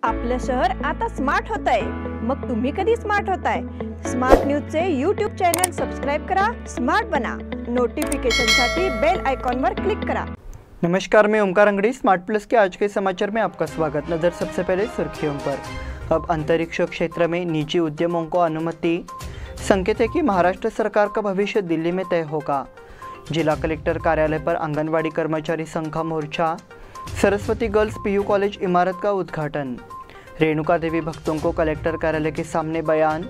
आपलं शहर आता स्मार्ट होत आहे। मग तुम्ही कधी स्मार्ट होताय? स्मार्ट न्यूजचे यूट्यूब चॅनल सबस्क्राइब करा, स्मार्ट बना। नोटिफिकेशनसाठी बेल आइकॉन पर क्लिक करा। नमस्कार, मैं ओमकार अंगड़ी। स्मार्ट प्लस के आज के समाचार में आपका स्वागत। नजर सबसे पहले सुर्खियों पर। अब अंतरिक्ष क्षेत्र में निजी उद्यमों को अनुमति। संकेत है कि महाराष्ट्र सरकार का भविष्य दिल्ली में तय होगा। जिला कलेक्टर कार्यालय पर आंगनवाड़ी कर्मचारी संघ का मोर्चा। सरस्वती गर्ल्स पीयू कॉलेज इमारत का उद्घाटन। रेणुका देवी भक्तों को कलेक्टर कार्यालय के सामने बयान।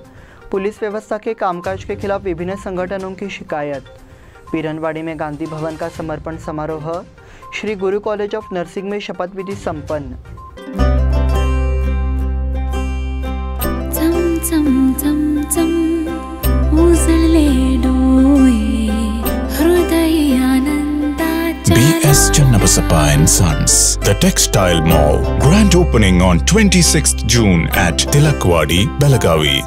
पुलिस व्यवस्था के कामकाज के खिलाफ विभिन्न संगठनों की शिकायत। पीरनवाड़ी में गांधी भवन का समर्पण समारोह। श्री गुरु कॉलेज ऑफ नर्सिंग में शपथ विधि संपन्न। B.S. Channabasappa and Sons, The Textile Mall, grand opening on 26th June at Tilakwadi, Belagavi.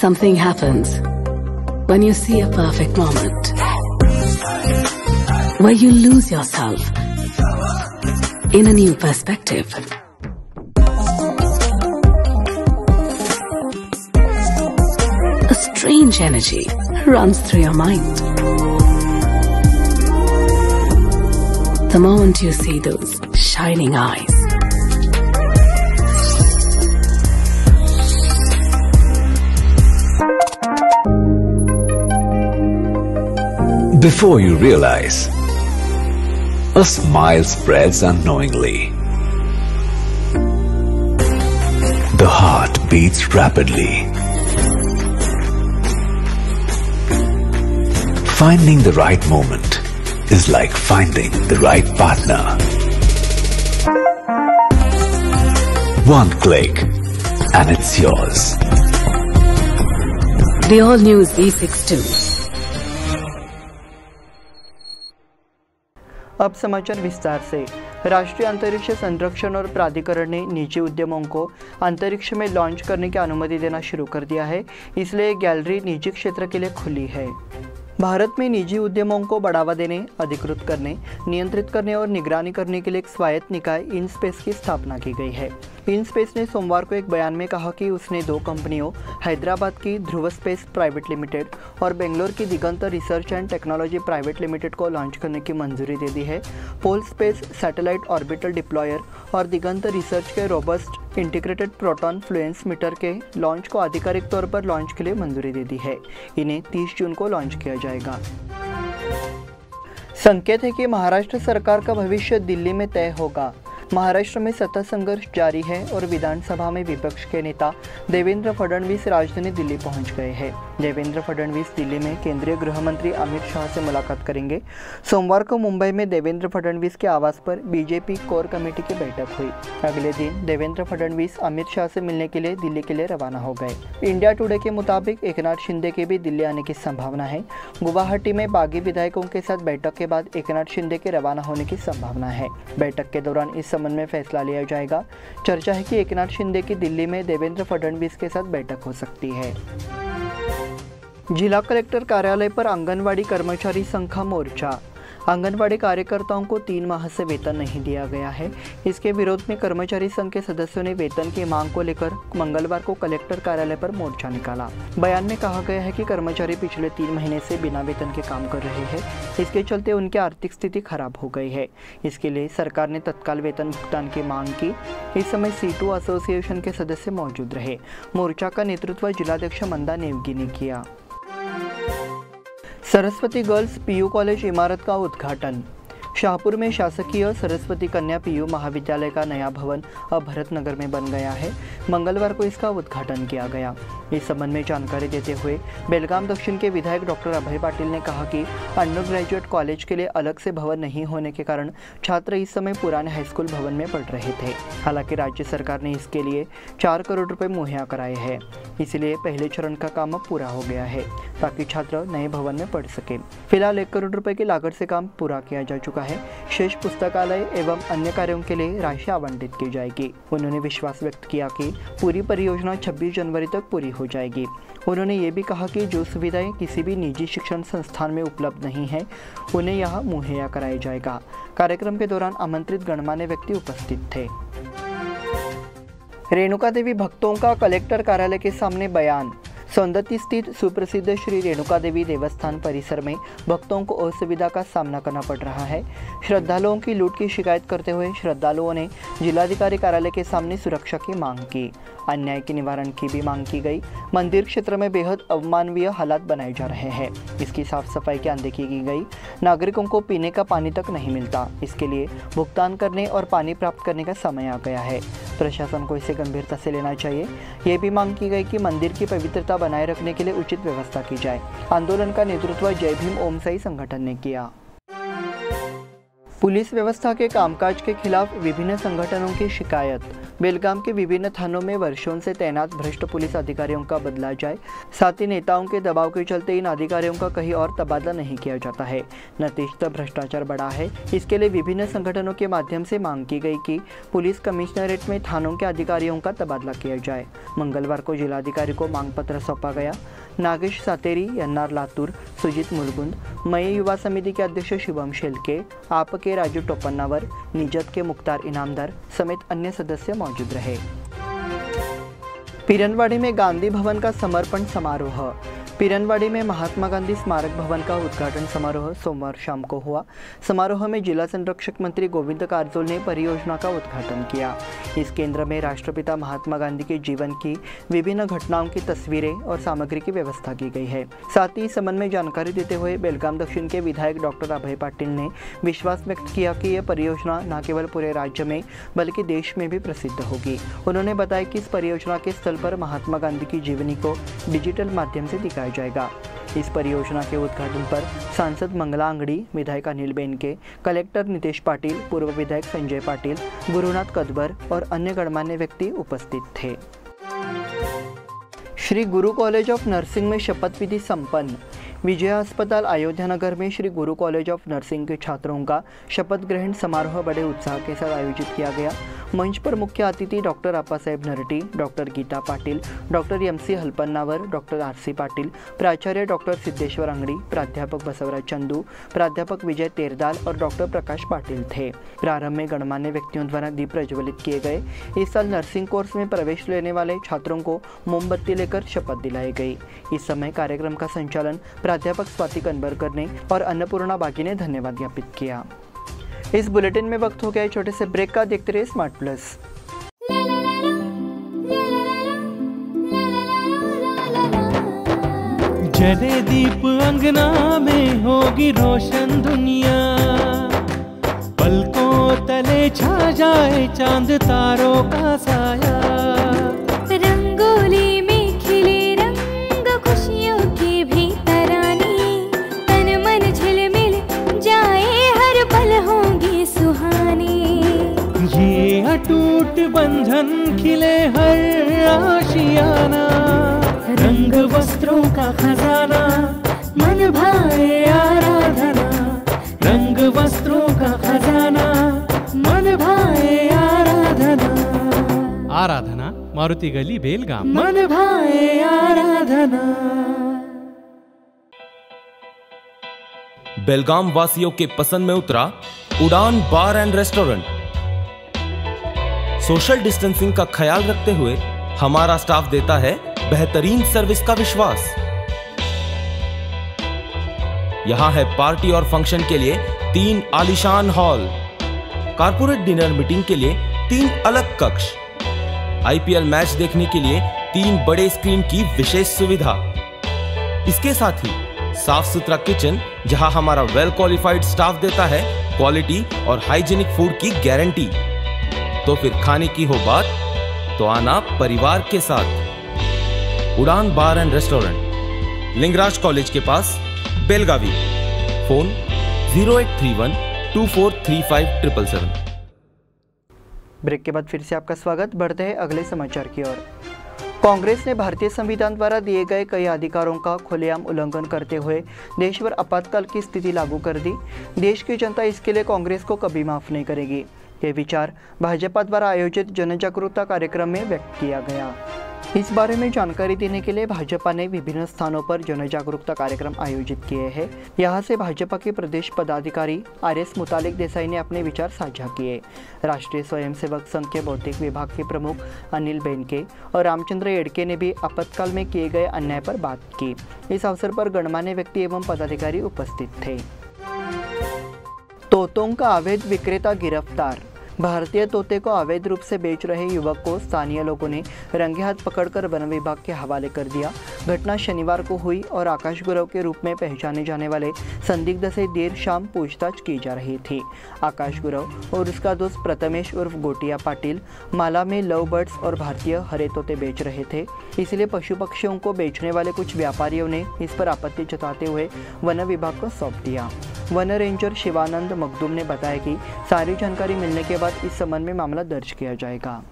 Something happens when you see a perfect moment, where you lose yourself in a new perspective. A strange energy runs through your mind. The moment you see those shining eyes, before you realize, a smile spreads unknowingly. The heart beats rapidly. Finding the right moment is like finding the right partner. One click and it's yours. the all new Z62. अब समाचार विस्तार से। राष्ट्रीय अंतरिक्ष संरक्षण और प्राधिकरण ने निजी उद्यमों को अंतरिक्ष में लॉन्च करने की अनुमति देना शुरू कर दिया है, इसलिए गैलरी निजी क्षेत्र के लिए खुली है। भारत में निजी उद्यमों को बढ़ावा देने, अधिकृत करने, नियंत्रित करने और निगरानी करने के लिए एक स्वायत्त निकाय इनस्पेस की स्थापना की गई है। इनस्पेस ने सोमवार को एक बयान में कहा कि उसने 2 कंपनियों, हैदराबाद की ध्रुव स्पेस प्राइवेट लिमिटेड और बेंगलोर की Digant research and technology private limited को लॉन्च करने की मंजूरी दे दी है। Pole space satellite orbital deployer और दिगंत रिसर्च के robust integrated proton fluence meter के लॉन्च को आधिकारिक तौर पर लॉन्च के लिए मंजूरी दे दी है। इन्हें 30 जून को लॉन्च किया जाएगा। संकेत है कि महाराष्ट्र सरकार का भविष्य दिल्ली में तय होगा। महाराष्ट्र में सत्ता संघर्ष जारी है और विधानसभा में विपक्ष के नेता देवेंद्र फडणवीस राजधानी दिल्ली पहुंच गए हैं। देवेंद्र फडणवीस दिल्ली में केंद्रीय गृह मंत्री अमित शाह से मुलाकात करेंगे। सोमवार को मुंबई में देवेंद्र फडणवीस के आवास पर बीजेपी कोर कमेटी की बैठक हुई। अगले दिन देवेंद्र फडणवीस अमित शाह से मिलने के लिए दिल्ली के लिए रवाना हो गए। इंडिया टुडे के मुताबिक एकनाथ शिंदे के भी दिल्ली आने की संभावना है। गुवाहाटी में बागी विधायकों के साथ बैठक के बाद एकनाथ शिंदे के रवाना होने की संभावना है। बैठक के दौरान इस संबंध में फैसला लिया जाएगा। चर्चा है कि एकनाथ शिंदे की दिल्ली में देवेंद्र फडणवीस के साथ बैठक हो सकती है। जिला कलेक्टर कार्यालय पर आंगनवाड़ी कर्मचारी संघ का मोर्चा। आंगनवाड़ी कार्यकर्ताओं को 3 माह से वेतन नहीं दिया गया है। इसके विरोध में कर्मचारी संघ के सदस्यों ने वेतन की मांग को लेकर मंगलवार को कलेक्टर कार्यालय पर मोर्चा निकाला। बयान में कहा गया है कि कर्मचारी पिछले 3 महीने से बिना वेतन के काम कर रहे हैं। इसके चलते उनकी आर्थिक स्थिति खराब हो गई है। इसके लिए सरकार ने तत्काल वेतन भुगतान की मांग की। इस समय C2 एसोसिएशन के सदस्य मौजूद रहे। मोर्चा का नेतृत्व जिलाध्यक्ष मंदा नेवगी ने किया। सरस्वती गर्ल्स पीयू कॉलेज इमारत का उद्घाटन। शाहपुर में शासकीय सरस्वती कन्या पीयू महाविद्यालय का नया भवन अब भरत नगर में बन गया है। मंगलवार को इसका उद्घाटन किया गया। इस संबंध में जानकारी देते हुए बेलगाम दक्षिण के विधायक डॉक्टर अभय पाटिल ने कहा कि अंडर ग्रेजुएट कॉलेज के लिए अलग से भवन नहीं होने के कारण छात्र इस समय पुराने हाईस्कूल भवन में पढ़ रहे थे। हालांकि राज्य सरकार ने इसके लिए 4 करोड़ रुपए मुहैया कराए हैं, इसलिए पहले चरण का काम अब पूरा हो गया है ताकि छात्र नए भवन में पढ़ सके। फिलहाल 1 करोड़ रुपए की लागत से काम पूरा किया जा चुका है। शेष पुस्तकालय एवं अन्य कार्यों के लिए राशि आवंटित की जाएगी। उन्होंने विश्वास व्यक्त किया कि पूरी परियोजना 26 जनवरी तक पूरी हो जाएगी। उन्होंने ये भी कहा कि जो सुविधाएं किसी भी निजी शिक्षण संस्थान में उपलब्ध नहीं है उन्हें यहाँ मुहैया कराया जाएगा। कार्यक्रम के दौरान आमंत्रित गणमान्य व्यक्ति उपस्थित थे। रेणुका देवी भक्तों का कलेक्टर कार्यालय के सामने बयान। सौंदत्ती स्थित सुप्रसिद्ध श्री रेणुका देवी देवस्थान परिसर में भक्तों को असुविधा का सामना करना पड़ रहा है। श्रद्धालुओं की लूट की शिकायत करते हुए श्रद्धालुओं ने जिलाधिकारी कार्यालय के सामने सुरक्षा की मांग की। अन्याय के निवारण की भी मांग की गई। मंदिर क्षेत्र में बेहद अमानवीय हालात बनाए जा रहे हैं। इसकी साफ सफाई की अनदेखी की गई। नागरिकों को पीने का पानी तक नहीं मिलता। इसके लिए भुगतान करने और पानी प्राप्त करने का समय आ गया है। प्रशासन को इसे गंभीरता से लेना चाहिए। ये भी मांग की गई कि मंदिर की पवित्रता बनाए रखने के लिए उचित व्यवस्था की जाए। आंदोलन का नेतृत्व जय भीम ओम साई संगठन ने किया। पुलिस व्यवस्था के कामकाज के खिलाफ विभिन्न संगठनों की शिकायत। बेलगाम के विभिन्न थानों में वर्षों से तैनात भ्रष्ट पुलिस अधिकारियों का बदला जाए। साथ ही नेताओं के दबाव के चलते इन अधिकारियों का कहीं और तबादला नहीं किया जाता है। नतीजतः भ्रष्टाचार बढ़ा है। इसके लिए विभिन्न संगठनों के माध्यम से मांग की गई कि पुलिस कमिश्नरेट में थानों के अधिकारियों का तबादला किया जाए। मंगलवार को जिलाधिकारी को मांग पत्र सौंपा गया। नागेश सातेरी, एनआर लातूर, सुजीत मुलगुंद, मय युवा समिति के अध्यक्ष शिवम शेलके, आप के राजू टोपन्नावर, निजत के मुख्तार इनामदार समेत अन्य सदस्य मौजूद रहे। पिरनवाड़ी में गांधी भवन का समर्पण समारोह। पिरनवाड़ी में महात्मा गांधी स्मारक भवन का उद्घाटन समारोह सोमवार शाम को हुआ। समारोह में जिला संरक्षक मंत्री गोविंद कारजोल ने परियोजना का उद्घाटन किया। इस केंद्र में राष्ट्रपिता महात्मा गांधी के जीवन की विभिन्न घटनाओं की तस्वीरें और सामग्री की व्यवस्था की गई है। साथ ही इस संबंध में जानकारी देते हुए बेलगाम दक्षिण के विधायक डॉक्टर अभय पाटिल ने विश्वास व्यक्त किया कि यह परियोजना न केवल पूरे राज्य में बल्कि देश में भी प्रसिद्ध होगी। उन्होंने बताया कि इस परियोजना के स्थल पर महात्मा गांधी की जीवनी को डिजिटल माध्यम से दिखाया जाएगा। इस परियोजना के उद्घाटन पर सांसद मंगला अंगड़ी, विधायक अनिल बेनके, कलेक्टर नितेश पाटिल, पूर्व विधायक संजय पाटिल, गुरुनाथ कदबर और अन्य गणमान्य व्यक्ति उपस्थित थे। श्री गुरु कॉलेज ऑफ नर्सिंग में शपथ विधि संपन्न। विजया अस्पताल अयोध्या नगर में श्री गुरु कॉलेज ऑफ नर्सिंग के छात्रों का शपथ ग्रहण समारोह बड़े उत्साह के साथ आयोजित किया गया। मंच पर मुख्य अतिथि doctor Appasaheb Narati, doctor Geeta Patil, doctor MC Halpannavar, doctor RC Patil, प्राचार्य डॉक्टर सिद्धेश्वर अंगड़ी, प्राध्यापक बसवराज चंदू, प्राध्यापक विजय तेरदाल और डॉक्टर प्रकाश पाटिल थे। प्रारंभ में गणमान्य व्यक्तियों द्वारा दीप प्रज्वलित किए गए। इस साल नर्सिंग कोर्स में प्रवेश लेने वाले छात्रों को मोमबत्ती लेकर शपथ दिलाई गई। इस समय कार्यक्रम का संचालन प्राध्यापक स्वाति कनबरकर ने और अन्नपूर्णा बागी ने धन्यवाद ज्ञापित किया। इस बुलेटिन में वक्त हो गया छोटे से ब्रेक का। देखते रहिए स्मार्ट प्लस। जले दीप अंगना में होगी रोशन दुनिया, पलकों तले छा जाए चांद तारों का साया। रंगोली में खिले रंग खुशियों की भी तरानी, तन मन झिलमिल जाए हर पल होंगी सुहानी। ये अटूट बंधन खिले हर आशियाना, रंग वस्त्रों का खजाना मन भाए आराधना। रंग वस्त्रों का खजाना मन भाए आराधना। आराधना मारुति गली बेलगाम। मन भाए आराधना। बेलगाम वासियों के पसंद में उतरा उड़ान बार एंड रेस्टोरेंट। सोशल डिस्टेंसिंग का ख्याल रखते हुए हमारा स्टाफ देता है बेहतरीन सर्विस का विश्वास। यहां है पार्टी और फंक्शन के लिए 3 आलीशान हॉल, कारपोरेट डिनर मीटिंग के लिए 3 अलग कक्ष, आईपीएल मैच देखने के लिए 3 बड़े स्क्रीन की विशेष सुविधा। इसके साथ ही साफ सुथरा किचन जहां हमारा वेल क्वालिफाइड स्टाफ देता है क्वालिटी और हाइजीनिक फूड की गारंटी। तो फिर खाने की हो बात तो आना परिवार के साथ। उड़ान बार एंड रेस्टोरेंट, लिंगराज कॉलेज के पास, बेलगावी। फोन 0831 2435 ब्रेक के बाद फिर से आपका स्वागत। बढ़ते हैं अगले समाचार की ओर। कांग्रेस ने भारतीय संविधान द्वारा दिए गए कई अधिकारों का खुलेआम उल्लंघन करते हुए देश पर आपातकाल की स्थिति लागू कर दी। देश की जनता इसके लिए कांग्रेस को कभी माफ नहीं करेगी। ये विचार भाजपा द्वारा आयोजित जनजागरूकता कार्यक्रम में व्यक्त किया गया। इस बारे में जानकारी देने के लिए भाजपा ने विभिन्न स्थानों पर जनजागरूकता कार्यक्रम आयोजित किए हैं। यहाँ से भाजपा के प्रदेश पदाधिकारी RS मुतालिक देसाई ने अपने विचार साझा किए। राष्ट्रीय स्वयंसेवक संघ के भौतिक विभाग के प्रमुख अनिल बेनके और रामचंद्र येड़के ने भी आपातकाल में किए गए अन्याय पर बात की। इस अवसर पर गणमान्य व्यक्ति एवं पदाधिकारी उपस्थित थे। तोतों का अवैध विक्रेता गिरफ्तार। भारतीय तोते को अवैध रूप से बेच रहे युवक को स्थानीय लोगों ने रंगे हाथ पकड़कर वन विभाग के हवाले कर दिया। घटना शनिवार को हुई और आकाश गुरव के रूप में पहचाने जाने वाले संदिग्ध से देर शाम पूछताछ की जा रही थी। आकाश गुरव और उसका दोस्त प्रथमेश उर्फ गोटिया पाटिल माला में लव बर्ड्स और भारतीय हरे तोते बेच रहे थे। इसलिए पशु पक्षियों को बेचने वाले कुछ व्यापारियों ने इस पर आपत्ति जताते हुए वन विभाग को सौंप दिया। वन रेंजर शिवानंद मखदूम ने बताया कि सारी जानकारी मिलने के बाद इस संबंध में मामला दर्ज किया जाएगा।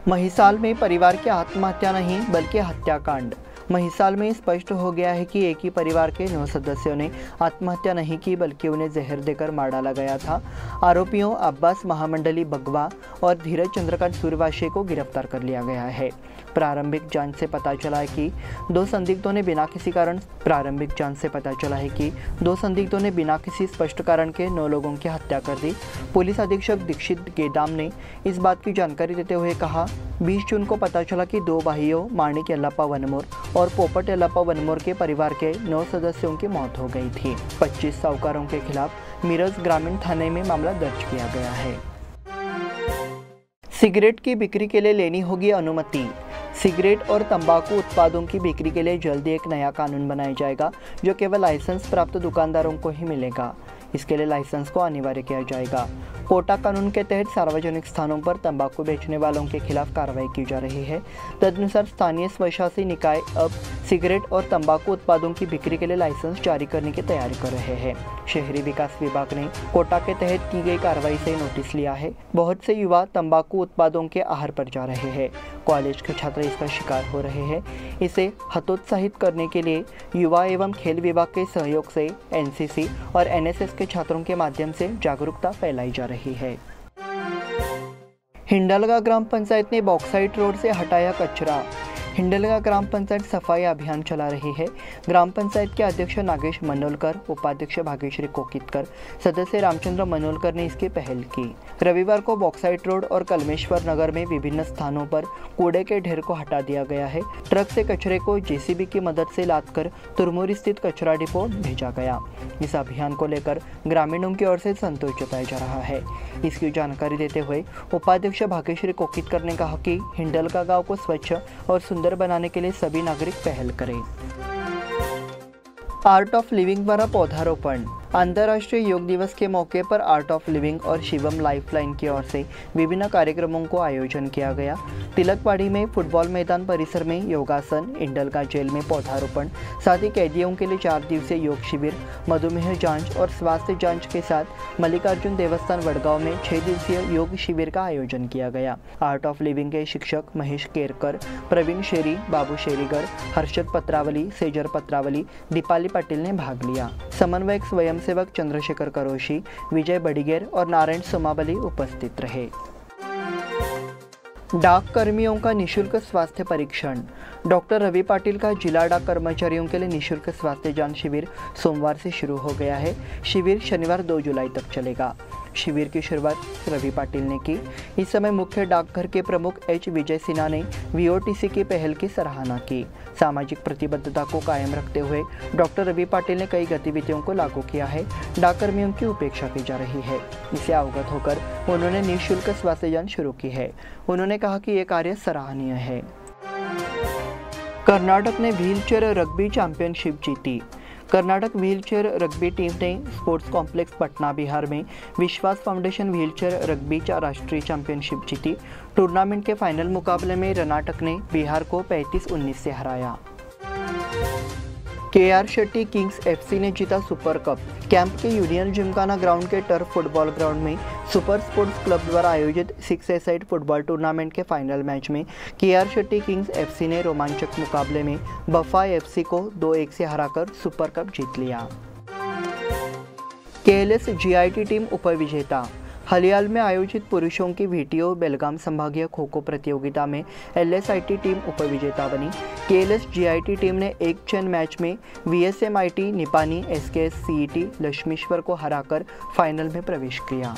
महिसाल में परिवार की आत्महत्या नहीं बल्कि हत्याकांड। महिसाल में स्पष्ट हो गया है कि एक ही परिवार के 9 सदस्यों ने आत्महत्या नहीं की बल्कि उन्हें जहर देकर मार डाला गया था। आरोपियों अब्बास महामंडली बगवा और धीरज चंद्रकांत सूर्यवंशी को गिरफ्तार कर लिया गया है। प्रारंभिक जांच से पता चला है कि दो संदिग्धों ने बिना किसी स्पष्ट कारण के 9 लोगों की हत्या कर दी। पुलिस अधीक्षक दीक्षित गेदाम ने इस बात की जानकारी देते हुए कहा, 20 जून को पता चला कि 2 भाइयों माणिक यल्लाप्पा वनमोर और पोपट यल्लाप्पा वनमोर के परिवार के 9 सदस्यों की मौत हो गई थी। 25 साहूकारों के खिलाफ मिरज ग्रामीण थाने में मामला दर्ज किया गया है। सिगरेट की बिक्री के लिए लेनी होगी अनुमति। सिगरेट और तंबाकू उत्पादों की बिक्री के लिए जल्दी एक नया कानून बनाया जाएगा जो केवल लाइसेंस प्राप्त दुकानदारों को ही मिलेगा। इसके लिए लाइसेंस को अनिवार्य किया जाएगा। कोटा कानून के तहत सार्वजनिक स्थानों पर तंबाकू बेचने वालों के खिलाफ कार्रवाई की जा रही है। तदनुसार स्थानीय स्वशासी निकाय अब सिगरेट और तंबाकू उत्पादों की बिक्री के लिए लाइसेंस जारी करने की तैयारी कर रहे हैं। शहरी विकास विभाग ने कोटा के तहत की गई कार्रवाई से नोटिस लिया है। बहुत से युवा तंबाकू उत्पादों के आहार पर जा रहे हैं। कॉलेज के छात्र इसका शिकार हो रहे हैं। इसे हतोत्साहित करने के लिए युवा एवं खेल विभाग के सहयोग से NCC और NSS के छात्रों के माध्यम से जागरूकता फैलाई जा रही है। हिंडलगा ग्राम पंचायत ने बॉक्साइट रोड से हटाया कचरा। हिंडलगा ग्राम पंचायत सफाई अभियान चला रही है। ग्राम पंचायत के अध्यक्ष नागेश मनोलकर, उपाध्यक्ष भाग्यश्री कोकितकर, सदस्य रामचंद्र मनोलकर ने इसकी पहल की। रविवार को बॉक्साइट रोड और कलमेश्वर नगर में विभिन्न स्थानों पर कूड़े के ढेर को हटा दिया गया है। ट्रक से कचरे को JCB की मदद से लादकर तुरमूर स्थित कचरा डिपो भेजा गया। इस अभियान को लेकर ग्रामीणों की ओर से संतोष जताया जा रहा है। इसकी जानकारी देते हुए उपाध्यक्ष भाग्यश्री कोकितकर ने कहा कि हिंडलगा गांव को स्वच्छ और सुंदर बनाने के लिए सभी नागरिक पहल करें। आर्ट ऑफ लिविंग द्वारा पौधारोपण। अंतर्राष्ट्रीय योग दिवस के मौके पर आर्ट ऑफ लिविंग और शिवम लाइफलाइन की ओर से विभिन्न कार्यक्रमों को आयोजन किया गया। तिलकवाड़ी में फुटबॉल मैदान परिसर में योगासन, हिंडलगा जेल में पौधारोपण, साथ ही कैदियों के लिए 4 दिवसीय योग शिविर, मधुमेह जांच और स्वास्थ्य जांच के साथ मल्लिकार्जुन देवस्थान वडगांव में 6 दिवसीय योग शिविर का आयोजन किया गया। आर्ट ऑफ लिविंग के शिक्षक महेश केरकर, प्रवीण शेरी, बाबू शेरीगर, हर्षद पत्रावली, सेजर पत्रावली, दीपाली पाटिल ने भाग लिया। समन्वयक स्वयंसेवक चंद्रशेखर करोशी, विजय बडिगेर और नारायण सोमावली उपस्थित रहे। डाक कर्मियों का निशुल्क स्वास्थ्य परीक्षण। डॉक्टर रवि पाटिल का जिला डाक कर्मचारियों के लिए निशुल्क स्वास्थ्य जांच शिविर सोमवार से शुरू हो गया है। शिविर शनिवार 2 जुलाई तक चलेगा। शिविर की शुरुआत रवि पाटिल ने की। इस समय मुख्य डाकघर के प्रमुख H विजय सिन्हा ने VOTC की पहल की सराहना की। सामाजिक प्रतिबद्धता को कायम रखते हुए डॉक्टर रवि पाटिल ने कई गतिविधियों को लागू किया है। डाककर्मियों की उपेक्षा की जा रही है। इससे अवगत होकर उन्होंने निःशुल्क स्वास्थ्य जांच शुरू की है। उन्होंने कहा कि ये कार्य सराहनीय है। कर्नाटक ने व्हीलचेयर रग्बी चैंपियनशिप जीती। कर्नाटक व्हीलचेयर रग्बी टीम ने स्पोर्ट्स कॉम्प्लेक्स पटना बिहार में विश्वास फाउंडेशन व्हीलचेयर रग्बी राष्ट्रीय चैंपियनशिप जीती। टूर्नामेंट के फाइनल मुकाबले में कर्नाटक ने बिहार को 35-19 से हराया। KR शेट्टी किंग्स FC ने जीता सुपर कप। कैंप के यूनियन जिमखाना ग्राउंड के टर्फ फुटबॉल ग्राउंड में सुपर स्पोर्ट्स क्लब द्वारा आयोजित 6-a-साइड फुटबॉल टूर्नामेंट के फाइनल मैच में KR शेट्टी किंग्स FC ने रोमांचक मुकाबले में बफा FC को 2-1 से हराकर सुपर कप जीत लिया। KLS GIT टीम उपविजेता। हाल में आयोजित पुरुषों की VTO बेलगाम संभागीय खो खो प्रतियोगिता में LSIT टीम उपविजेता बनी। KLS GIT टीम ने एक चैन मैच में VSMIT Nipani SKS CET Lakshmeshwar को हराकर फाइनल में प्रवेश किया।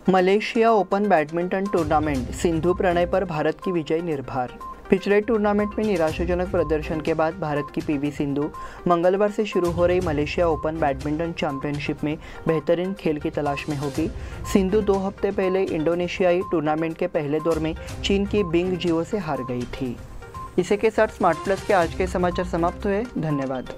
Malaysia open badminton tournament, Sindhu Prannoy पर भारत की विजय निर्भर। पिछले टूर्नामेंट में निराशाजनक प्रदर्शन के बाद भारत की PV सिंधु मंगलवार से शुरू हो रही मलेशिया ओपन बैडमिंटन चैंपियनशिप में बेहतरीन खेल की तलाश में होगी। सिंधु 2 हफ्ते पहले इंडोनेशियाई टूर्नामेंट के पहले दौर में चीन की बिंग जियो से हार गई थी। इसी के साथ स्मार्ट प्लस के आज के समाचार समाप्त हुए। धन्यवाद।